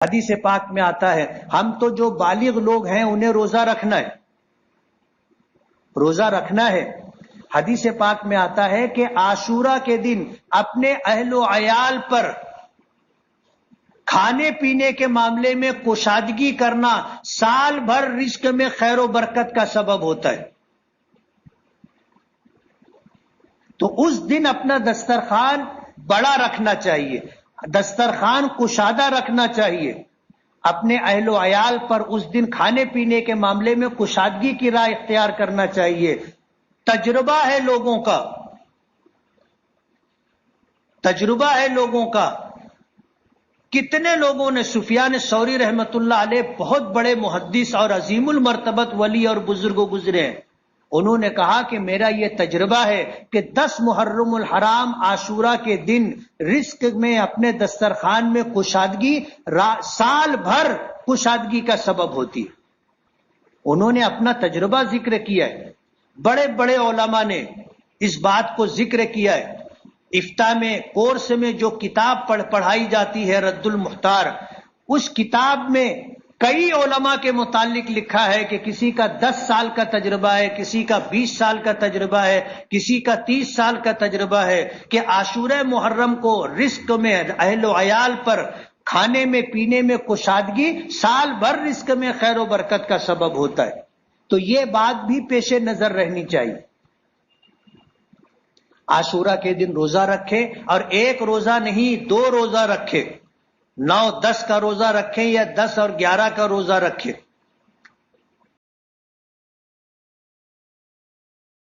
حدیث پاک میں آتا ہے ہم تو جو بالغ لوگ ہیں انہیں روزہ رکھنا ہے، روزہ رکھنا ہے۔ حدیث پاک میں آتا ہے کہ عاشورہ کے دن اپنے اہل و عیال پر کھانے پینے کے معاملے میں کشادگی کرنا سال بھر رزق میں خیر و برکت کا سبب ہوتا ہے۔ تو اس دن اپنا دسترخوان بڑا رکھنا چاہیے، دسترخوان کشادہ رکھنا چاہیے، اپنے اہل و عیال پر اس دن کھانے پینے کے معاملے میں کشادگی کی راہ اختیار کرنا چاہیے۔ تجربہ ہے لوگوں کا، تجربہ ہے لوگوں کا، کتنے لوگوں نے، سفیان ثوری رحمت اللہ علیہ بہت بڑے محدث اور عظیم المرتبت ولی اور بزرگ گزرے ہیں، انہوں نے کہا کہ میرا یہ تجربہ ہے کہ 10 محرم الحرام عاشورہ کے دن رزق میں اپنے دسترخوان میں کشادگی سال بھر کشادگی کا سبب ہوتی ہے۔ انہوں نے اپنا تجربہ ذکر کیا ہے، بڑے بڑے علماء نے اس بات کو ذکر کیا ہے۔ افتاء میں کورس میں جو کتاب پڑھائی جاتی ہے رد المختار، اس کتاب میں کئی علماء کے متعلق لکھا ہے کہ کسی کا 10 سال کا تجربہ ہے، کسی کا 20 سال کا تجربہ ہے، کسی کا 30 سال کا تجربہ ہے کہ عاشورہ محرم کو رزق میں اہل و عیال پر کھانے میں پینے میں کشادگی سال بھر رزق میں خیر و برکت کا سبب ہوتا ہے۔ تو یہ بات بھی پیش نظر رہنی چاہیے۔ عاشورہ کے دن روزہ رکھے، اور ایک روزہ نہیں 2 روزہ رکھے، 9-10 کا روزہ رکھیں یا 10 اور 11 کا روزہ رکھے۔